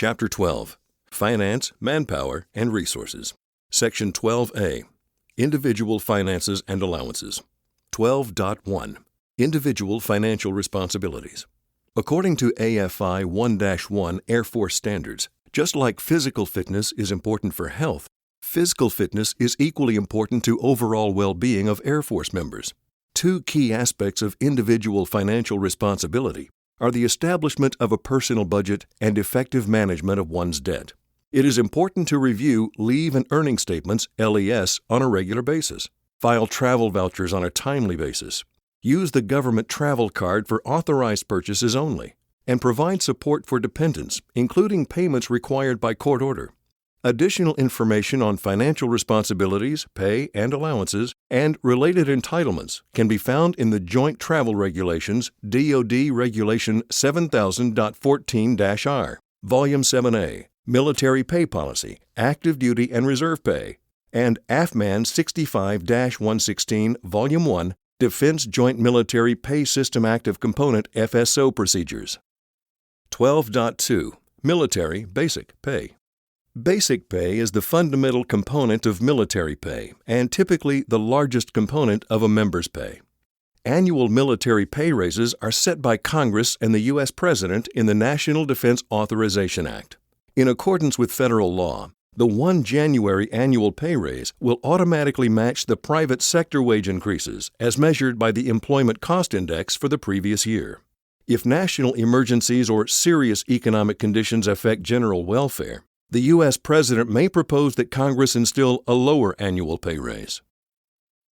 Chapter 12. Finance, Manpower, and Resources. Section 12A. Individual Finances and Allowances. 12.1. Individual Financial Responsibilities. According to AFI 1-1 Air Force Standards, just like physical fitness is important for health, physical fitness is equally important to overall well-being of Air Force members. Two key aspects of individual financial responsibility are the establishment of a personal budget and effective management of one's debt. It is important to review leave and earning statements, LES, on a regular basis, file travel vouchers on a timely basis, use the government travel card for authorized purchases only, and provide support for dependents, including payments required by court order. Additional information on financial responsibilities, pay and allowances, and related entitlements can be found in the Joint Travel Regulations, DoD Regulation 7000.14-R, Volume 7A, Military Pay Policy, Active Duty and Reserve Pay, and AFMAN 65-116, Volume 1, Defense Joint Military Pay System Active Component FSO Procedures. 12.2. Military Basic Pay. Basic pay is the fundamental component of military pay and typically the largest component of a member's pay. Annual military pay raises are set by Congress and the U.S. President in the National Defense Authorization Act. In accordance with federal law, the 1 January annual pay raise will automatically match the private sector wage increases as measured by the Employment Cost Index for the previous year. If national emergencies or serious economic conditions affect general welfare, the U.S. President may propose that Congress instill a lower annual pay raise.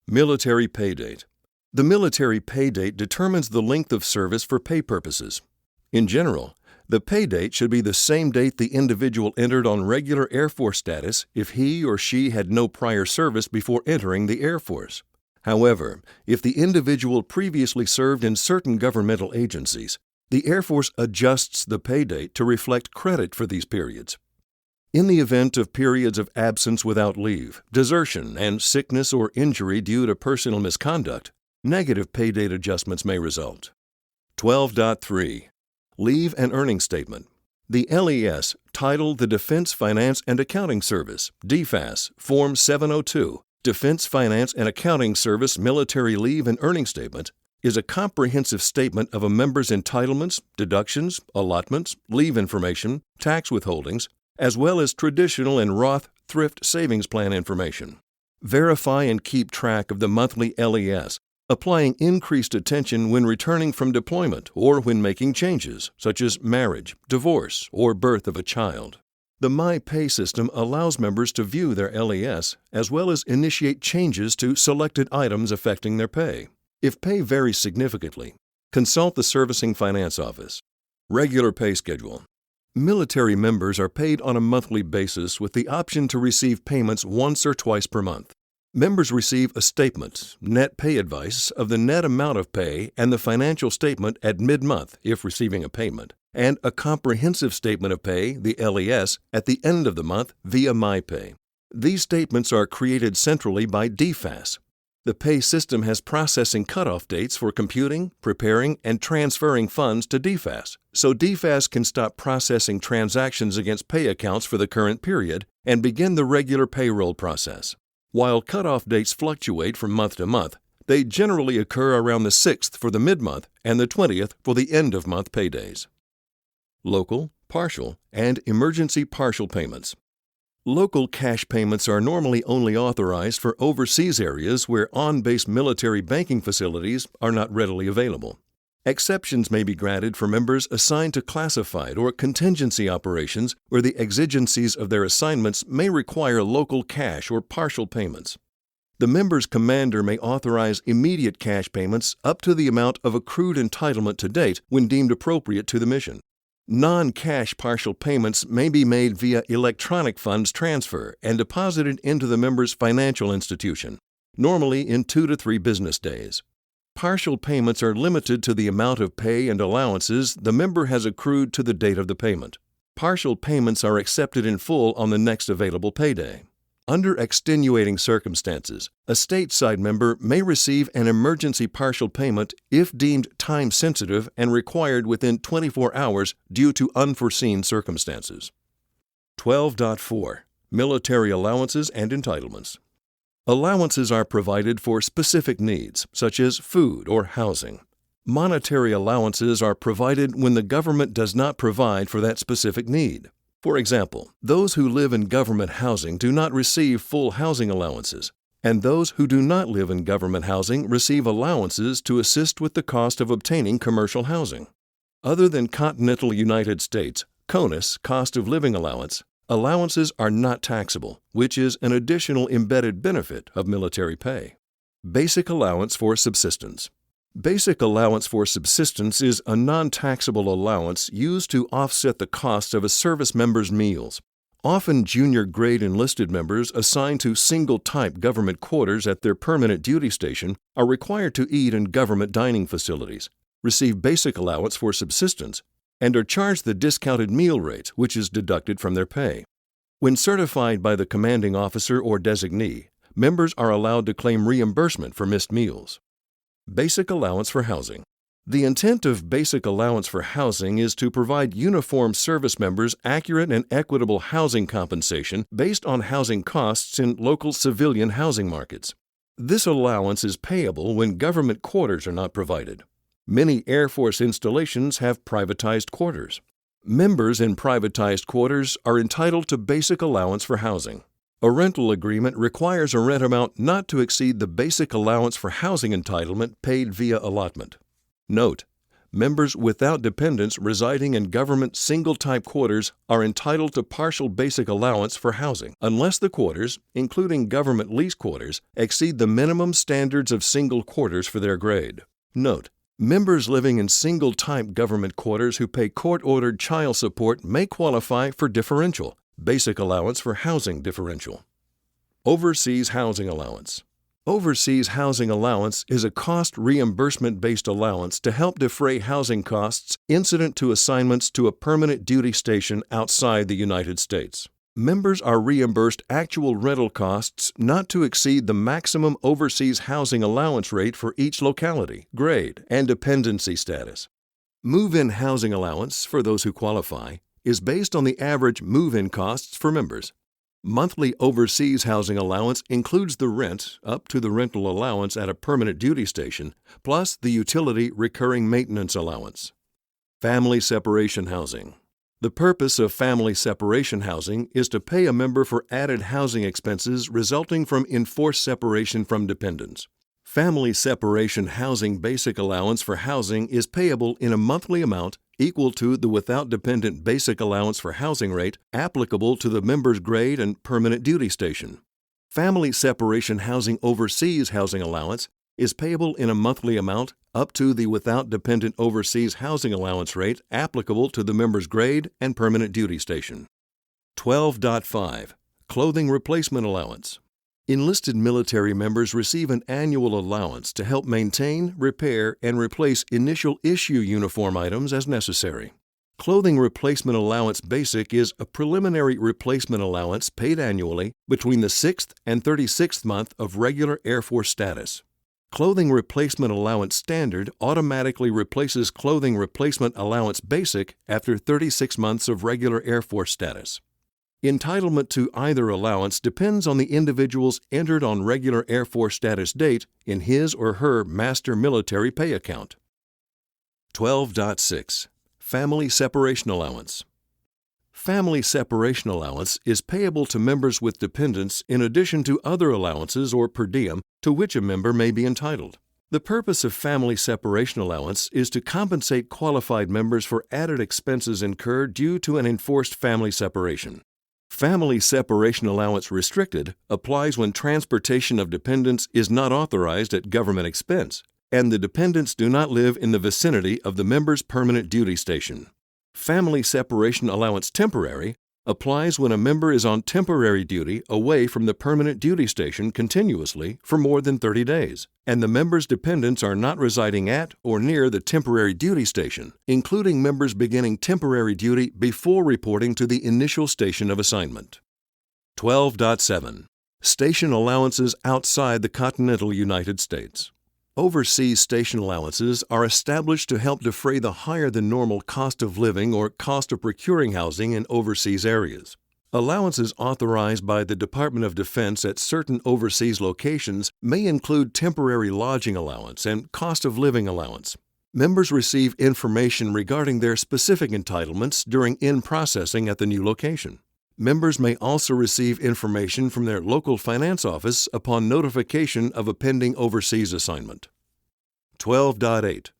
Military pay date. The military pay date determines the length of service for pay purposes. In general, the pay date should be the same date the individual entered on regular Air Force status if he or she had no prior service before entering the Air Force. However, if the individual previously served in certain governmental agencies, the Air Force adjusts the pay date to reflect credit for these periods. In the event of periods of absence without leave, desertion, and sickness or injury due to personal misconduct, negative pay date adjustments may result. 12.3. Leave and Earning Statement. The LES, titled the Defense Finance and Accounting Service, DFAS, Form 702, Defense Finance and Accounting Service Military Leave and Earning Statement, is a comprehensive statement of a member's entitlements, deductions, allotments, leave information, tax withholdings, as well as traditional and Roth thrift savings plan information. Verify and keep track of the monthly LES, applying increased attention when returning from deployment or when making changes, such as marriage, divorce, or birth of a child. The My Pay system allows members to view their LES as well as initiate changes to selected items affecting their pay. If pay varies significantly, consult the Servicing Finance Office. Regular pay schedule. Military members are paid on a monthly basis with the option to receive payments once or twice per month. Members receive a statement, net pay advice, of the net amount of pay and the financial statement at mid-month if receiving a payment, and a comprehensive statement of pay, the LES, at the end of the month via MyPay. These statements are created centrally by DFAS. The pay system has processing cutoff dates for computing, preparing, and transferring funds to DFAS, so DFAS can stop processing transactions against pay accounts for the current period and begin the regular payroll process. While cutoff dates fluctuate from month to month, they generally occur around the 6th for the mid-month and the 20th for the end-of-month paydays. Local, partial, and emergency partial payments. Local cash payments are normally only authorized for overseas areas where on-base military banking facilities are not readily available. Exceptions may be granted for members assigned to classified or contingency operations where the exigencies of their assignments may require local cash or partial payments. The member's commander may authorize immediate cash payments up to the amount of accrued entitlement to date when deemed appropriate to the mission. Non-cash partial payments may be made via electronic funds transfer and deposited into the member's financial institution, normally in 2 to 3 business days. Partial payments are limited to the amount of pay and allowances the member has accrued to the date of the payment. Partial payments are accepted in full on the next available payday. Under extenuating circumstances, a stateside member may receive an emergency partial payment if deemed time-sensitive and required within 24 hours due to unforeseen circumstances. 12.4. Military allowances and entitlements. Allowances are provided for specific needs, such as food or housing. Monetary allowances are provided when the government does not provide for that specific need. For example, those who live in government housing do not receive full housing allowances, and those who do not live in government housing receive allowances to assist with the cost of obtaining commercial housing. Other than continental United States, CONUS, cost of living allowance, allowances are not taxable, which is an additional embedded benefit of military pay. Basic allowance for subsistence. Basic allowance for subsistence is a non-taxable allowance used to offset the cost of a service member's meals. Often junior grade enlisted members assigned to single-type government quarters at their permanent duty station are required to eat in government dining facilities, receive basic allowance for subsistence, and are charged the discounted meal rate, which is deducted from their pay. When certified by the commanding officer or designee, members are allowed to claim reimbursement for missed meals. Basic allowance for housing. The intent of basic allowance for housing is to provide uniformed service members accurate and equitable housing compensation based on housing costs in local civilian housing markets. This allowance is payable when government quarters are not provided. Many Air Force installations have privatized quarters. Members in privatized quarters are entitled to basic allowance for housing. A rental agreement requires a rent amount not to exceed the basic allowance for housing entitlement paid via allotment. Note: members without dependents residing in government single-type quarters are entitled to partial basic allowance for housing unless the quarters, including government lease quarters, exceed the minimum standards of single quarters for their grade. Note: members living in single-type government quarters who pay court-ordered child support may qualify for differential basic allowance for housing differential. Overseas housing allowance. Overseas housing allowance is a cost reimbursement-based allowance to help defray housing costs incident to assignments to a permanent duty station outside the United States. Members are reimbursed actual rental costs not to exceed the maximum overseas housing allowance rate for each locality, grade, and dependency status. Move-in housing allowance, for those who qualify, is based on the average move-in costs for members. Monthly overseas housing allowance includes the rent up to the rental allowance at a permanent duty station, plus the utility recurring maintenance allowance. Family separation housing. The purpose of family separation housing is to pay a member for added housing expenses resulting from enforced separation from dependents. Family separation housing basic allowance for housing is payable in a monthly amount equal to the without dependent basic allowance for housing rate applicable to the member's grade and permanent duty station. Family separation housing overseas housing allowance is payable in a monthly amount up to the without dependent overseas housing allowance rate applicable to the member's grade and permanent duty station. 12.5. Clothing replacement allowance. Enlisted military members receive an annual allowance to help maintain, repair, and replace initial issue uniform items as necessary. Clothing replacement allowance basic is a preliminary replacement allowance paid annually between the 6th and 36th month of regular Air Force status. Clothing replacement allowance standard automatically replaces clothing replacement allowance basic after 36 months of regular Air Force status. Entitlement to either allowance depends on the individual's entered on regular Air Force status date in his or her master military pay account. 12.6. Family separation allowance. Family separation allowance is payable to members with dependents in addition to other allowances or per diem to which a member may be entitled. The purpose of family separation allowance is to compensate qualified members for added expenses incurred due to an enforced family separation. Family separation allowance restricted applies when transportation of dependents is not authorized at government expense, and the dependents do not live in the vicinity of the member's permanent duty station. Family separation allowance temporary applies when a member is on temporary duty away from the permanent duty station continuously for more than 30 days, and the member's dependents are not residing at or near the temporary duty station, including members beginning temporary duty before reporting to the initial station of assignment. 12.7. Station allowances outside the continental United States. Overseas station allowances are established to help defray the higher-than-normal cost of living or cost of procuring housing in overseas areas. Allowances authorized by the Department of Defense at certain overseas locations may include temporary lodging allowance and cost of living allowance. Members receive information regarding their specific entitlements during in-processing at the new location. Members may also receive information from their local finance office upon notification of a pending overseas assignment. 12.8.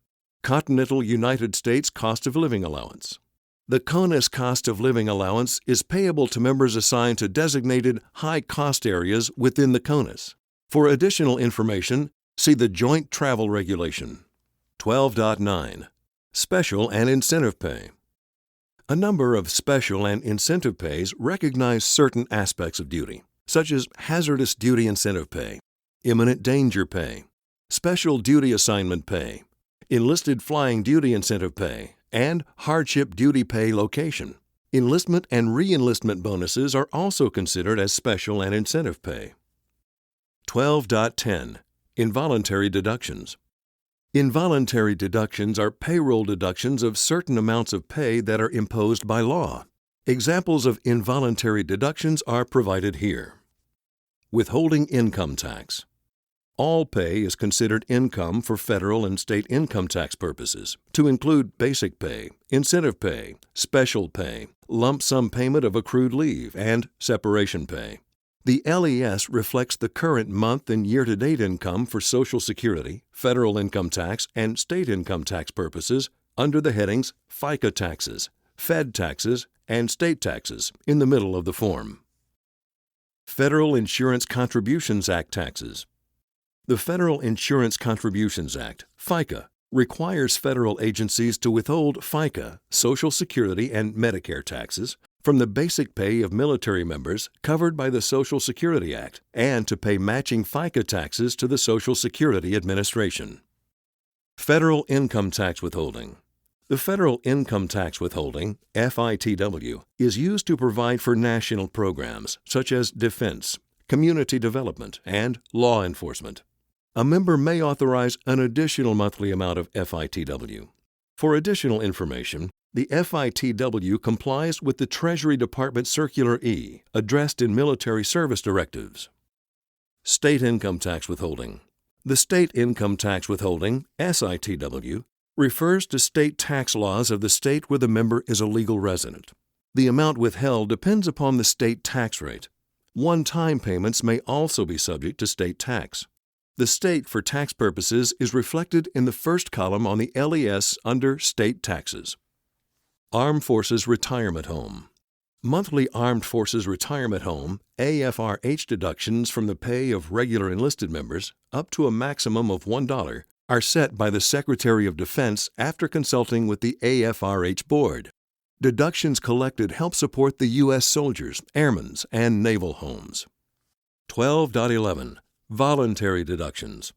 Continental United States Cost of Living Allowance. The CONUS Cost of Living Allowance is payable to members assigned to designated high-cost areas within the CONUS. For additional information, see the Joint Travel Regulation. 12.9. Special and Incentive Pay. A number of special and incentive pays recognize certain aspects of duty, such as hazardous duty incentive pay, imminent danger pay, special duty assignment pay, enlisted flying duty incentive pay, and hardship duty pay location. Enlistment and re-enlistment bonuses are also considered as special and incentive pay. 12.10. Involuntary deductions. Involuntary deductions are payroll deductions of certain amounts of pay that are imposed by law. Examples of involuntary deductions are provided here. Withholding income tax. All pay is considered income for federal and state income tax purposes, to include basic pay, incentive pay, special pay, lump sum payment of accrued leave, and separation pay. The LES reflects the current month and year-to-date income for Social Security, federal income tax, and state income tax purposes under the headings FICA taxes, Fed taxes, and state taxes in the middle of the form. Federal Insurance Contributions Act taxes. The Federal Insurance Contributions Act, FICA, requires federal agencies to withhold FICA, Social Security, and Medicare taxes from the basic pay of military members covered by the Social Security Act and to pay matching FICA taxes to the Social Security Administration. Federal Income Tax Withholding. The Federal Income Tax Withholding, FITW, is used to provide for national programs such as defense, community development, and law enforcement. A member may authorize an additional monthly amount of FITW. For additional information, the FITW complies with the Treasury Department Circular E, addressed in military service directives. State Income Tax Withholding. The State Income Tax Withholding, SITW, refers to state tax laws of the state where the member is a legal resident. The amount withheld depends upon the state tax rate. One-time payments may also be subject to state tax. The state for tax purposes is reflected in the first column on the LES under State Taxes. Armed Forces Retirement Home. Monthly Armed Forces Retirement Home, AFRH deductions from the pay of regular enlisted members, up to a maximum of $1, are set by the Secretary of Defense after consulting with the AFRH Board. Deductions collected help support the U.S. soldiers, airmen's, and naval homes. 12.11. Voluntary deductions.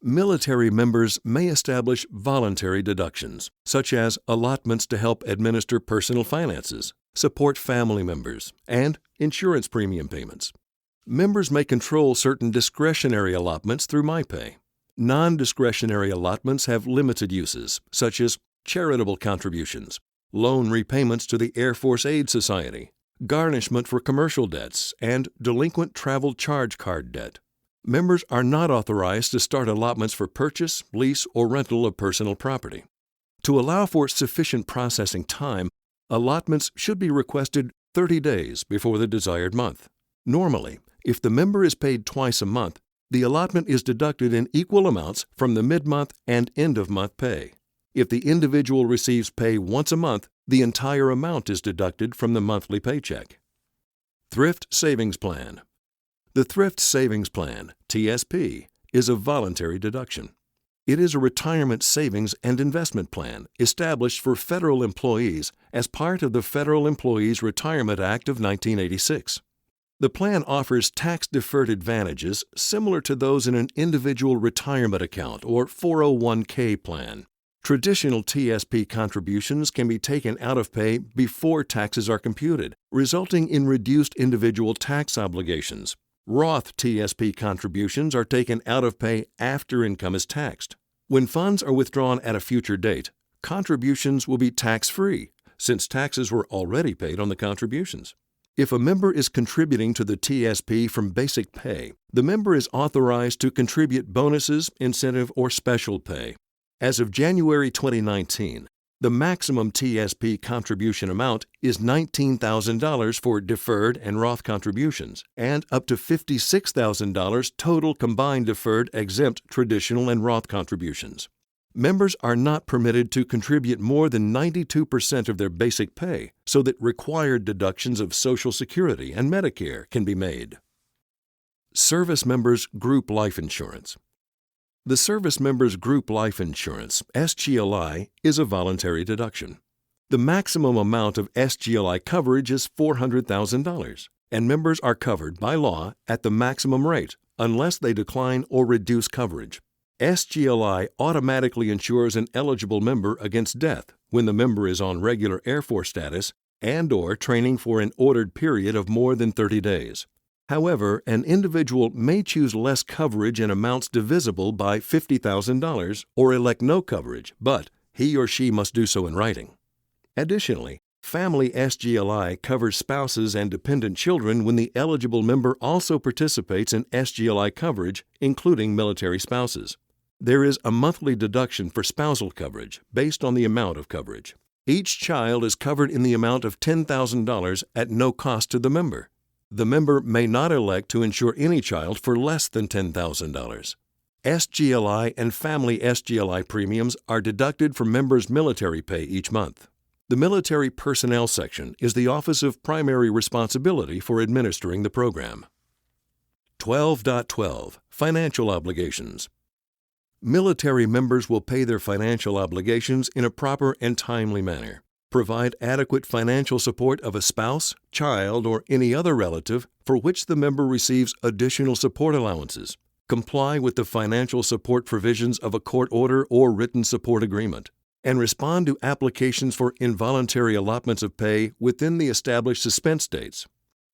Military members may establish voluntary deductions, such as allotments to help administer personal finances, support family members, and insurance premium payments. Members may control certain discretionary allotments through MyPay. Non-discretionary allotments have limited uses, such as charitable contributions, loan repayments to the Air Force Aid Society, garnishment for commercial debts, and delinquent travel charge card debt. Members are not authorized to start allotments for purchase, lease, or rental of personal property. To allow for sufficient processing time, allotments should be requested 30 days before the desired month. Normally, if the member is paid twice a month, the allotment is deducted in equal amounts from the mid-month and end-of-month pay. If the individual receives pay once a month, the entire amount is deducted from the monthly paycheck. Thrift Savings Plan. The Thrift Savings Plan, TSP, is a voluntary deduction. It is a retirement savings and investment plan established for federal employees as part of the Federal Employees Retirement Act of 1986. The plan offers tax-deferred advantages similar to those in an individual retirement account or 401k plan. Traditional TSP contributions can be taken out of pay before taxes are computed, resulting in reduced individual tax obligations. Roth TSP contributions are taken out of pay after income is taxed. When funds are withdrawn at a future date, contributions will be tax-free, since taxes were already paid on the contributions. If a member is contributing to the TSP from basic pay, the member is authorized to contribute bonuses, incentive, or special pay. As of January 2019, the maximum TSP contribution amount is $19,000 for deferred and Roth contributions, and up to $56,000 total combined deferred, exempt, traditional, and Roth contributions. Members are not permitted to contribute more than 92% of their basic pay, so that required deductions of Social Security and Medicare can be made. Service Members Group Life Insurance. The Service Members Group Life Insurance, SGLI, is a voluntary deduction. The maximum amount of SGLI coverage is $400,000, and members are covered by law at the maximum rate unless they decline or reduce coverage. SGLI automatically insures an eligible member against death when the member is on regular Air Force status and/or training for an ordered period of more than 30 days. However, an individual may choose less coverage in amounts divisible by $50,000 or elect no coverage, but he or she must do so in writing. Additionally, Family SGLI covers spouses and dependent children when the eligible member also participates in SGLI coverage, including military spouses. There is a monthly deduction for spousal coverage based on the amount of coverage. Each child is covered in the amount of $10,000 at no cost to the member. The member may not elect to insure any child for less than $10,000. SGLI and Family SGLI premiums are deducted from members' military pay each month. The Military Personnel section is the Office of Primary Responsibility for administering the program. 12.12 Financial Obligations. Military members will pay their financial obligations in a proper and timely manner. Provide adequate financial support of a spouse, child, or any other relative for which the member receives additional support allowances. Comply with the financial support provisions of a court order or written support agreement, and respond to applications for involuntary allotments of pay within the established suspense dates.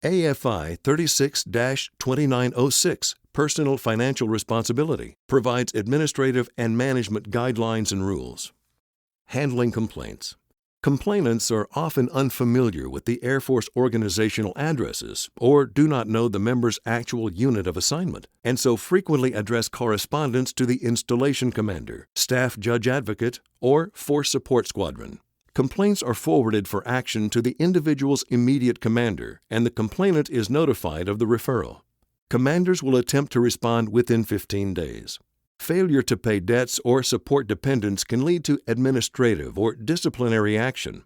AFI 36-2906, Personal Financial Responsibility, provides administrative and management guidelines and rules. Handling complaints. Complainants are often unfamiliar with the Air Force organizational addresses or do not know the member's actual unit of assignment, and so frequently address correspondence to the installation commander, staff judge advocate, or Force Support Squadron. Complaints are forwarded for action to the individual's immediate commander, and the complainant is notified of the referral. Commanders will attempt to respond within 15 days. Failure to pay debts or support dependents can lead to administrative or disciplinary action.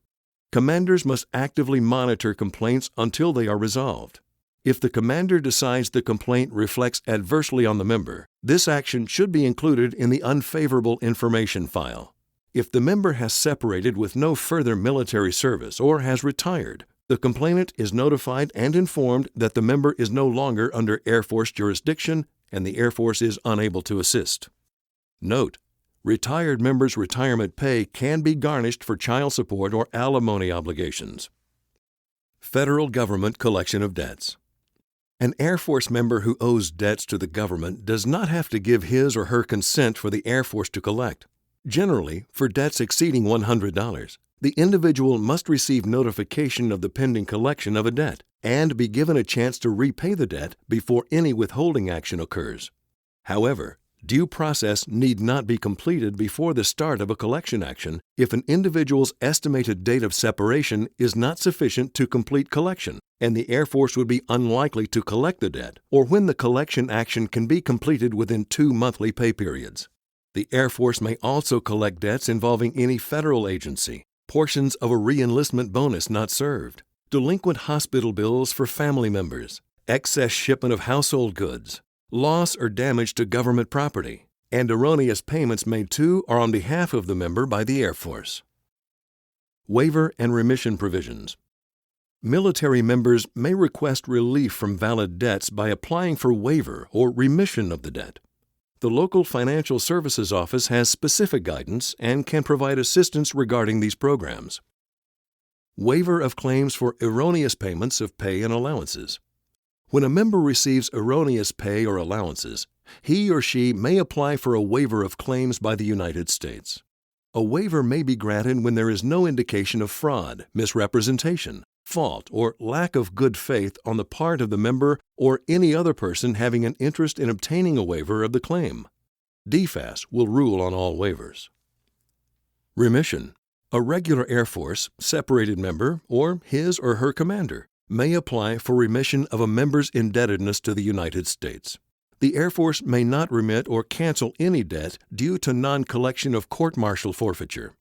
Commanders must actively monitor complaints until they are resolved. If the commander decides the complaint reflects adversely on the member, this action should be included in the unfavorable information file. If the member has separated with no further military service or has retired, the complainant is notified and informed that the member is no longer under Air Force jurisdiction and the Air Force is unable to assist. Note: retired members' retirement pay can be garnished for child support or alimony obligations. Federal Government Collection of Debts. An Air Force member who owes debts to the government does not have to give his or her consent for the Air Force to collect. Generally, for debts exceeding $100, the individual must receive notification of the pending collection of a debt and be given a chance to repay the debt before any withholding action occurs. However, due process need not be completed before the start of a collection action if an individual's estimated date of separation is not sufficient to complete collection, and the Air Force would be unlikely to collect the debt, or when the collection action can be completed within 2 monthly pay periods. The Air Force may also collect debts involving any federal agency, portions of a re-enlistment bonus not served, delinquent hospital bills for family members, excess shipment of household goods, loss or damage to government property, and erroneous payments made to or on behalf of the member by the Air Force. Waiver and remission provisions. Military members may request relief from valid debts by applying for waiver or remission of the debt. The local financial services office has specific guidance and can provide assistance regarding these programs. Waiver of claims for erroneous payments of pay and allowances. When a member receives erroneous pay or allowances, he or she may apply for a waiver of claims by the United States. A waiver may be granted when there is no indication of fraud, misrepresentation, fault, or lack of good faith on the part of the member or any other person having an interest in obtaining a waiver of the claim. DFAS will rule on all waivers. Remission. A regular Air Force, separated member, or his or her commander may apply for remission of a member's indebtedness to the United States. The Air Force may not remit or cancel any debt due to non-collection of court-martial forfeiture.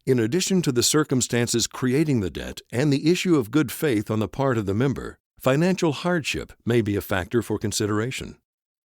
In addition to the circumstances creating the debt and the issue of good faith on the part of the member, financial hardship may be a factor for consideration.